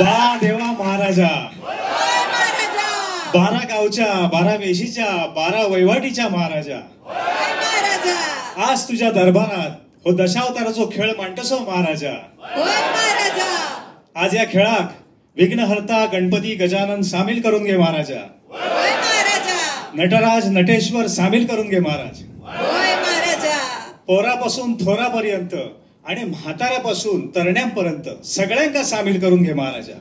बा देवा महाराजा, 12 गावच्या, 12 वेशीच्या, 12 वैवाटीच्या महाराजा, आज तुझ्या दरबारात हो दशावताराचो खेळ मांडसो महाराजा. आज या खेळाक विघ्नहर्ता गणपती गजानन सामील करून घे महाराजा. नटराज नटेश्वर सामील करून घे महाराज. पोरापासून थोरापर्यंत आणि म्हाताऱ्यापासून तरण्यांपर्यंत सगळ्यांका सामील करून घे महाराजा.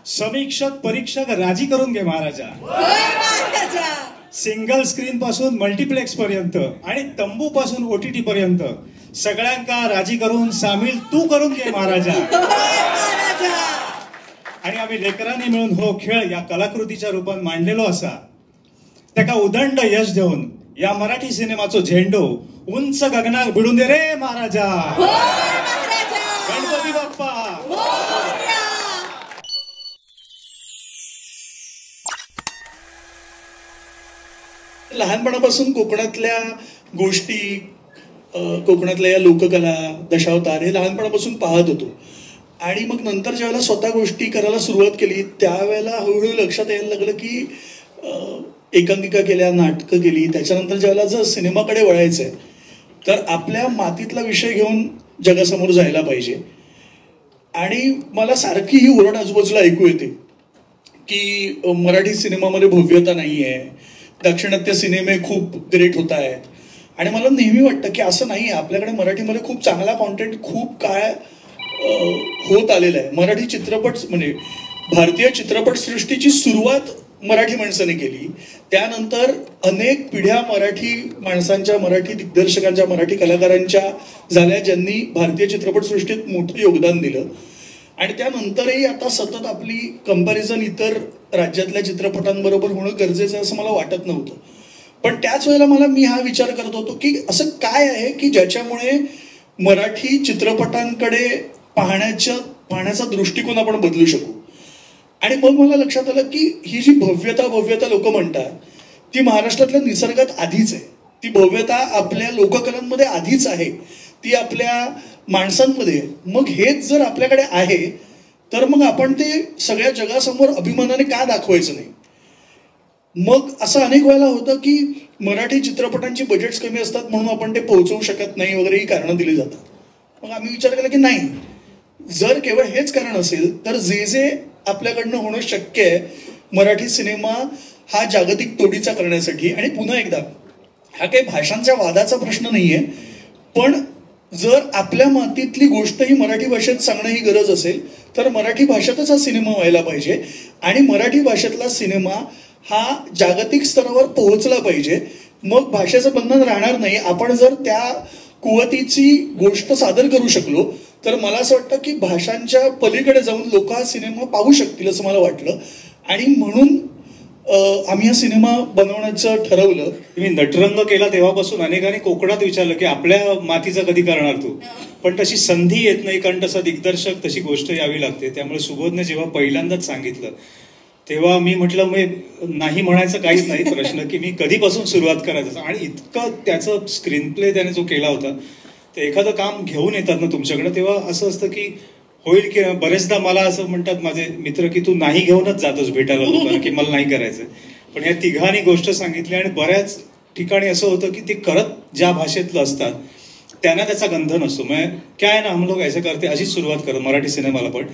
समीक्षक परीक्षक राजी करून घे महाराजा. सिंगल स्क्रीन पासून मल्टीप्लेक्स पर्यंत आणि तंबू पासून OTT पर्यंत सगळ्यांका राजी करून सामील तू करून घे महाराजा. आणि आम्ही लेकरांनी मिळून हो खेळ या कलाकृतीच्या रूपात मांडलेलो असा, त्याका उदंड यश देऊन या मराठी सिनेमाचो झेंडो उंच गगनात भिडून दे रे महाराजा. गणपती बाप्पा. लहानपणापासून कोकणातल्या गोष्टी, कोकणातल्या या लोककला, दशावतार हे लहानपणापासून पाहत होतो. आणि मग नंतर ज्यावेळेला स्वतः गोष्टी करायला सुरुवात केली त्यावेळेला हळूहळू लक्षात यायला लागलं की एकांकिका केल्या, नाटकं केली, त्याच्यानंतर ज्यावेळेला जर सिनेमाकडे वळायचंय तर आपल्या मातीतला विषय घेऊन जगासमोर जायला पाहिजे. आणि मला सारखी ही ओरड आजूबाजूला ऐकू येते की मराठी सिनेमामध्ये भव्यता नाही आहे, दाक्षिणात्य सिनेमे खूप ग्रेट होत आहेत. आणि मला नेहमी वाटतं की असं नाही आहे. आपल्याकडे मराठीमध्ये खूप चांगला कॉन्टेंट खूप काळ होत आलेला आहे. मराठी चित्रपट म्हणजे भारतीय चित्रपटसृष्टीची सुरुवात मराठी माणसाने केली. त्यानंतर अनेक पिढ्या मराठी माणसांच्या, मराठी दिग्दर्शकांच्या, मराठी कलाकारांच्या झाल्या ज्यांनी भारतीय चित्रपटसृष्टीत मोठं योगदान दिलं. आणि त्यानंतरही आता सतत आपली कंपॅरिझन इतर राज्यातल्या चित्रपटांबरोबर होणं गरजेचं आहे असं मला वाटत नव्हतं. पण त्याच वेळेला मी हा विचार करत होतो की असं काय आहे की ज्याच्यामुळे मराठी चित्रपटांकडे पाहण्याचा दृष्टिकोन आपण बदलू शकू. आणि मग मला लक्षात आलं की ही जी भव्यता लोक म्हणतात ती महाराष्ट्रातल्या निसर्गात आधीच आहे. ती भव्यता आपल्या लोककलांमध्ये आधीच आहे, ती आपल्या माणसांमध्ये. मग हेच जर आपल्याकडे आहे तर मग आपण ते सगळ्या जगासमोर अभिमानाने का दाखवायचं नाही. मग असं अनेक वेळेला होतं की मराठी चित्रपटांची बजेट्स कमी असतात म्हणून आपण ते पोहोचवू शकत नाही वगैरे ही कारणं दिली जातात. मग आम्ही विचार केला की नाही, जर केवळ हेच कारण असेल तर जे आपल्याकडनं होणं शक्य आहे मराठी सिनेमा हा जागतिक तोडीचा करण्यासाठी. आणि पुन्हा एकदा हा काही भाषांच्या वादाचा प्रश्न नाहीये, पण जर आपल्या मातीतली गोष्ट ही मराठी भाषेत सांगणं ही गरज असेल तर मराठी भाषेतच हा सिनेमा व्हायला पाहिजे. आणि मराठी भाषेतला सिनेमा हा जागतिक स्तरावर पोहोचला पाहिजे. मग भाषेचं बंधन राहणार नाही. आपण जर त्या कुवतीची गोष्ट सादर करू शकलो तर मला असं वाटतं की भाषांच्या पलीकडे जाऊन लोक हा सिनेमा पाहू शकतील असं मला वाटलं. आणि म्हणून आम्ही हा सिनेमा बनवण्याचं ठरवलं. मी नटरंग केला तेव्हापासून अनेकांनी कोकणात विचारलं की आपल्या मातीचं कधी करणार तू, पण तशी संधी येत नाही, कारण तसा दिग्दर्शक, तशी गोष्ट यावी लागते. त्यामुळे सुबोधने जेव्हा पहिल्यांदाच सांगितलं तेव्हा मी म्हटलं मी नाही म्हणायचं काहीच नाही प्रश्न, की मी कधीपासून सुरुवात करायचं. आणि इतकं त्याचं स्क्रीन प्ले त्याने जो केला होता, ते एखादं काम घेऊन येतात ना तुमच्याकडे तेव्हा असं असतं की होईल की बरेचदा मला असं म्हणतात माझे मित्र की तू नाही घेऊनच जातोस भेटायला लोकांना की मला नाही करायचं. पण या तिघांनी गोष्ट सांगितली आणि बऱ्याच ठिकाणी असं होतं की ते करत ज्या भाषेतलं असतात त्यांना त्याचा गंध नसतो. म्हणजे काय ना हम लोग ऐसे करते अशीच सुरुवात करत मराठी सिनेमाला. पण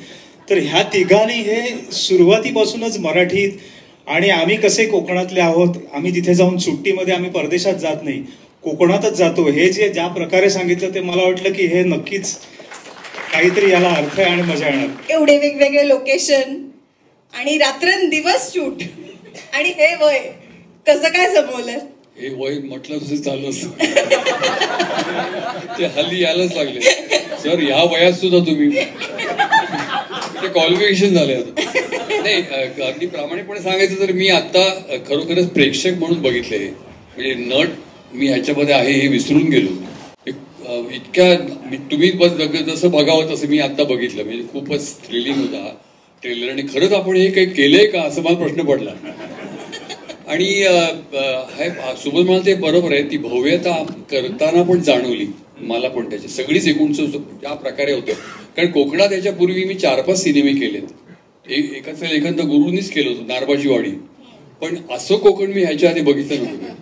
तर ह्या तिघांनी हे सुरुवातीपासूनच मराठीत, आणि आम्ही कसे कोकणातले आहोत, आम्ही तिथे जाऊन सुट्टीमध्ये आम्ही परदेशात जात नाही, कोकणातच जातो, हे जे ज्या प्रकारे सांगितलं ते मला वाटलं की हे नक्कीच काहीतरी याला अर्थ आहे आणि मजा येणार. एवढे वेगवेगळे लोकेशन आणि रात्रंदिवस शूट आणि हे वय कसं काय जमवलं? हे वय म्हटलं तसं चालू असतं. ते हल्ली यायलाच लागले सर, ह्या वयात सुद्धा तुम्ही, ते क्वालिफिकेशन झाले आता. नाही, अगदी प्रामाणिकपणे सांगायचं तर मी आता खरोखरच प्रेक्षक म्हणून बघितले. म्हणजे नट मी ह्याच्यामध्ये आहे हे विसरून गेलो. इतक्या तुम्ही जसं बघावं तसं मी आता बघितलं. म्हणजे खूपच थ्रिलिंग होता ट्रेलर. आणि खरंच आपण हे काही केलंय का असं मला प्रश्न पडला. आणि सुबोध म्हणाल ते बरोबर आहे, ती भव्यता करताना पण जाणवली. मला पण त्याची सगळीच एकूण ज्या प्रकारे होतं. कारण कोकणात याच्यापूर्वी मी 4-5 सिनेमे केलेत. एकाच लेखन तर गुरुनीच केलं होतं, नारबाची वाडी. पण असं कोकण मी ह्याच्या आधी बघितलं नव्हतं.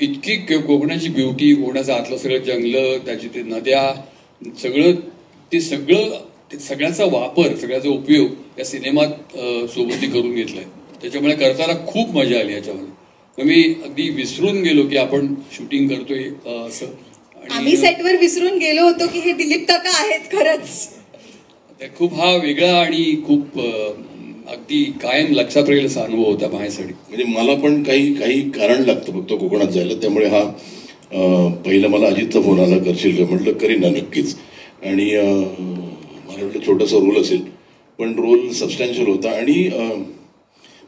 इतकी कोकणाची ब्युटी, कोकणाचं आतलं सगळं जंगलं, त्याची ते नद्या, सगळ्याचा वापर, सगळ्याचा उपयोग या सिनेमात सोबती करून घेतलाय. त्याच्यामुळे करताना खूप मजा आली याच्यामध्ये. मग मी अगदी विसरून गेलो की आपण शूटिंग करतोय असं. आम्ही सेटवर विसरून गेलो होतो की हे दिलीप काका आहेत खरंच. खूप हा वेगळा आणि खूप अगदी कायम लक्षात राहील असा अनुभव होता माझ्यासाठी. म्हणजे मला पण काही कारण लागतं फक्त कोकणात जायला. त्यामुळे हा पहिला मला अजितचा फोन आला, करशील का? म्हटलं करीन ना नक्कीच. आणि मला वाटलं छोटासा रोल असेल, पण रोल सबस्टॅन्शियल होता. आणि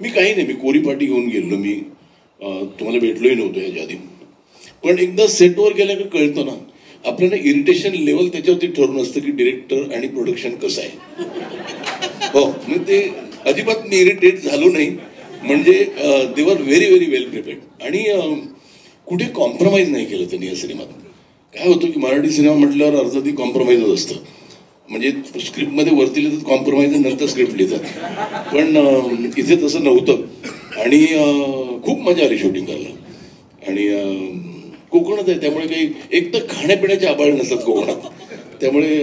मी काही नाही, मी कोरी पाटी घेऊन गेलो. मी तुम्हाला भेटलोही नव्हतो याच्या आधी. पण एकदा सेटवर गेल्या का कळतं ना, आपल्याला इरिटेशन लेवल त्याच्यावरती ठरवून असतं की डिरेक्टर आणि प्रोडक्शन कसं आहे. हो, मग ते अजिबात मी इरिटेट झालो नाही. म्हणजे दे वर व्हेरी व्हेरी वेल प्रिपेअर्ड. आणि कुठे कॉम्प्रोमाइज नाही केलं त्यांनी या सिनेमात. काय होतं की मराठी सिनेमा म्हटल्यावर अर्ध ती कॉम्प्रोमाइजच असतं. म्हणजे स्क्रिप्टमध्ये वरती लिहितात कॉम्प्रोमाइज, नंतर स्क्रिप्ट लिहितात. पण इथे तसं नव्हतं. आणि खूप मजा आली शूटिंग करायला. आणि कोकणात आहे त्यामुळे काही एक तर खाण्यापिण्याचे आबाळ नसतात कोकणात. त्यामुळे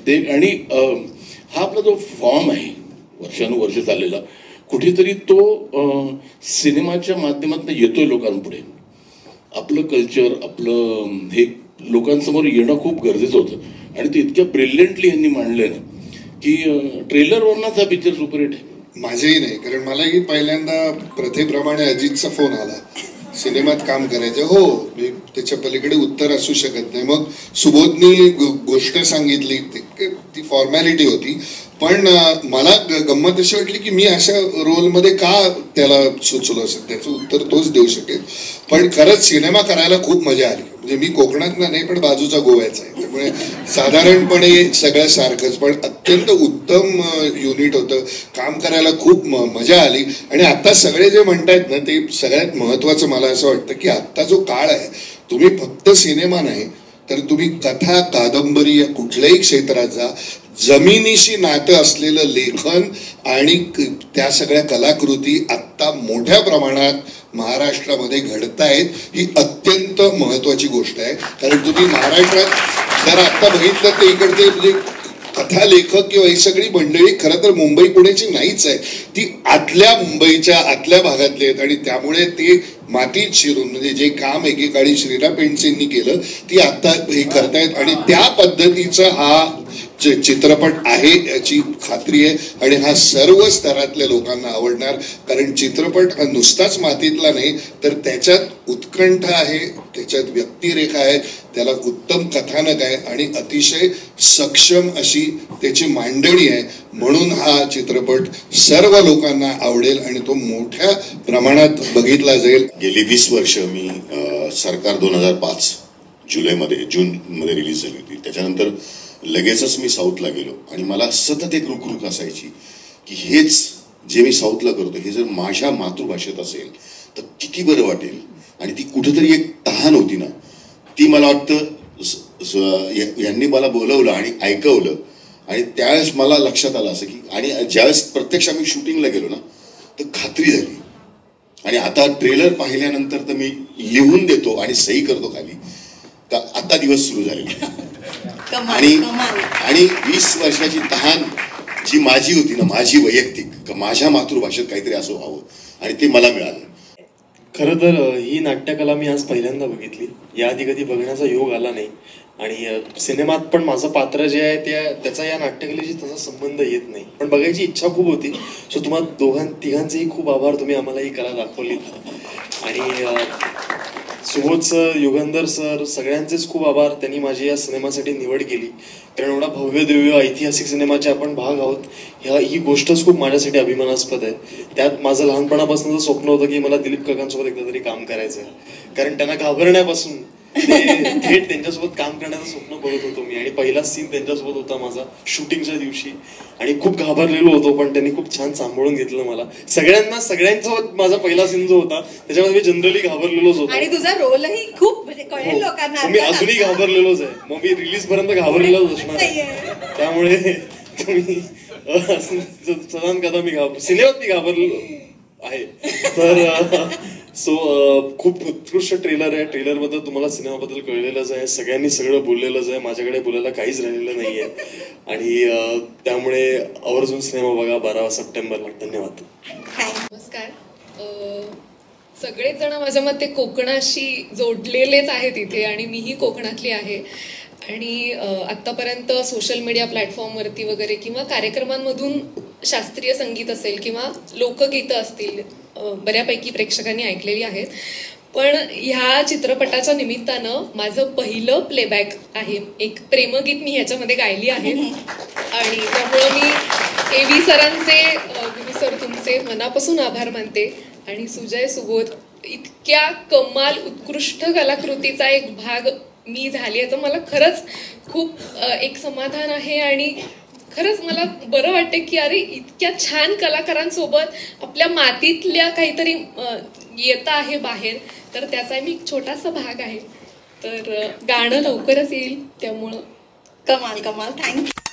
ते आणि हा आपला जो फॉर्म आहे वर्षानुवर्ष चाललेला, कुठेतरी तो सिनेमाच्या माध्यमातून येतोय लोकांपुढे. आपलं कल्चर, आपलं हे लोकांसमोर येणं खूप गरजेचं होतं. आणि ते इतक्या ब्रिलियंटली यांनी मांडलंय ना की ट्रेलरवरनाच हा पिक्चर सुपरहिट आहे. माझेही नाही, कारण मलाही पहिल्यांदा प्रथेप्रमाणे अजितचा फोन आला सिनेमात काम करायचं. हो, मी त्याच्या पलीकडे उत्तर असू शकत नाही. मग सुबोधनी गोष्ट सांगितली, ती फॉर्मॅलिटी होती. पण मला गंमत अशी वाटली की मी अशा रोलमध्ये का त्याला सुचलो असेल, त्याचं उत्तर तोच देऊ शकेल. पण खरंच सिनेमा करायला खूप मजा आली. म्हणजे मी कोकणात नाही, पण बाजूचा गोव्याचा आहे, त्यामुळे साधारणपणे सगळं सारखंच, पण अत्यंत उत्तम युनिट होतं. काम करायला खूप मजा आली. आणि आता सगळे जे म्हणतायत ना, ते सगळ्यात महत्वाचं मला असं वाटतं की आत्ता जो काळ आहे, तुम्ही फक्त सिनेमा नाही तर तुम्ही कथा, कादंबरी या कुठल्याही क्षेत्रात जा, जमिनीशी नातं असलेलं लेखन आणि त्या सगळ्या कलाकृती आत्ता मोठ्या प्रमाणात महाराष्ट्रामध्ये घडतायत. ही अत्यंत महत्वाची गोष्ट आहे. कारण तुम्ही महाराष्ट्रात जर आत्ता बघितलं तर इकडचे म्हणजे कथा लेखक किंवा ही सगळी मंडळी खरं तर मुंबई पुण्याची नाहीच आहे, ती आतल्या मुंबईच्या आतल्या भागातली आहेत. आणि त्यामुळे ते मातीत शिरून म्हणजे जे काम एकेकाळी श्रीरा पेंडसेंनी केलं ती आता हे करतायत. आणि त्या पद्धतीचा हा चित्रपट आहे याची खात्री आहे. आणि हा सर्व स्तरातल्या लोकांना आवडणार, कारण चित्रपट हा नुसताच मातीतला नाही तर त्याच्यात उत्कंठा आहे, त्याच्यात व्यक्तिरेखा आहे, त्याला उत्तम कथानक आहे आणि अतिशय सक्षम अशी त्याची मांडणी आहे. म्हणून हा चित्रपट सर्व लोकांना आवडेल आणि तो मोठ्या प्रमाणात बघितला जाईल. गेली 20 वर्ष मी सरकार 2005 जूनमध्ये रिलीज झाली होती. त्याच्यानंतर लगेचच मी साऊथला गेलो आणि मला सतत एक रुखरुख असायची की हेच जे मी साऊथला करतो हे जर माझ्या मातृभाषेत असेल तर किती बरं वाटेल. आणि ती कुठेतरी एक तहान होती ना, ती मला वाटतं यांनी मला बोलवलं आणि ऐकवलं. आणि त्यावेळेस मला लक्षात आलं असं की, आणि ज्यावेळेस प्रत्यक्ष आम्ही शूटिंगला गेलो ना तर खात्री झाली. आणि आता ट्रेलर पाहिल्यानंतर तर मी लिहून देतो आणि सही करतो खाली का आता दिवस सुरू झाले. आणि 20 वर्षाची तहान जी माझी होती ना, माझी वैयक्तिक, माझ्या मातृभाषेत काहीतरी असं व्हावं, आणि ते मला मिळालं. खरं तर ही नाट्यकला मी आज पहिल्यांदा बघितली. याआधी कधी बघण्याचा योग आला नाही. आणि सिनेमात पण माझं पात्र जे आहे त्याचा या नाट्यकलेशी तसा संबंध येत नाही, पण बघायची इच्छा खूप होती. सो तुम्हाला तिघांचेही खूप आभार, तुम्ही आम्हाला ही कला दाखवलीत. आणि सुबोध सर, युगंधर सर, सगळ्यांचेच खूप आभार. त्यांनी माझी या सिनेमासाठी निवड केली, कारण एवढा भव्य दिव्य ऐतिहासिक सिनेमाचे आपण भाग आहोत. ही गोष्टच खूप माझ्यासाठी अभिमानास्पद आहे. त्यात माझं लहानपणापासूनचं स्वप्न होतं की मला दिलीप काकांसोबत एकदा तरी काम करायचं आहे, कारण त्यांना घाबरण्यापासून थेट त्यांच्यासोबत काम करण्याचं स्वप्न बघत होतो मी. आणि पहिला सीन त्यांच्यासोबत होता माझा शूटिंगच्या दिवशी, आणि खूप घाबरलेलो होतो, पण त्यांनी खूप छान सांभाळून घेतलं मला. सगळ्यांसोबत माझा पहिला सीन जो होता त्याच्यामध्ये मी जनरली घाबरलेलोच होतो. आणि तुझा रोलही खूप म्हणजे कळेल लोकांना. मी अजूनही घाबरलेलोच आहे. मग मी रिलीज पर्यंत घाबरलेलोच असणार आहे. त्यामुळे तुम्ही सदान कदा सिनेमात मी घाबरलेलो आहे. तर खूप उत्कृष्ट ट्रेलर आहे. ट्रेलर बद्दल तुम्हाला सिनेमाबद्दल कळलेलंच आहे. सगळ्यांनी सगळं बोललेलंच आहे. माझ्याकडे बोलायला काहीच राहिलेलं नाहीये. आणि त्यामुळे आवर्जून सिनेमा बघा 12 सप्टेंबरला. धन्यवाद. नमस्कार. सगळेच जण माझ्या मते कोकणाशी जोडलेलेच आहेत इथे आणि मीही कोकणातली आहे. आणि आत्तापर्यंत सोशल मीडिया प्लॅटफॉर्मवरती वगैरे किंवा कार्यक्रमांमधून शास्त्रीय संगीत असेल किंवा लोकगीतं असतील बऱ्यापैकी प्रेक्षकांनी ऐकलेली आहेत. पण ह्या चित्रपटाच्या निमित्तानं माझं पहिलं प्लेबॅक आहे. एक प्रेमगीत मी ह्याच्यामध्ये गायली आहे. आणि त्यामुळं मी AV सरांचे, गुरु सर तुमचे मनापासून आभार मानते. आणि सुजय सुबोध इतक्या कमाल उत्कृष्ट कलाकृतीचा एक भाग मी झाली याचं मला खरंच खूप एक समाधान आहे. आणि खरंच मला बरं वाटतं की अरे इतक्या छान कलाकारांसोबत आपल्या मातीतल्या काहीतरी येतं आहे बाहेर. तर त्याचा मी एक छोटासा भाग आहे. तर गाणं लवकरच येईल. त्यामुळं कमाल कमाल. थँक्यू.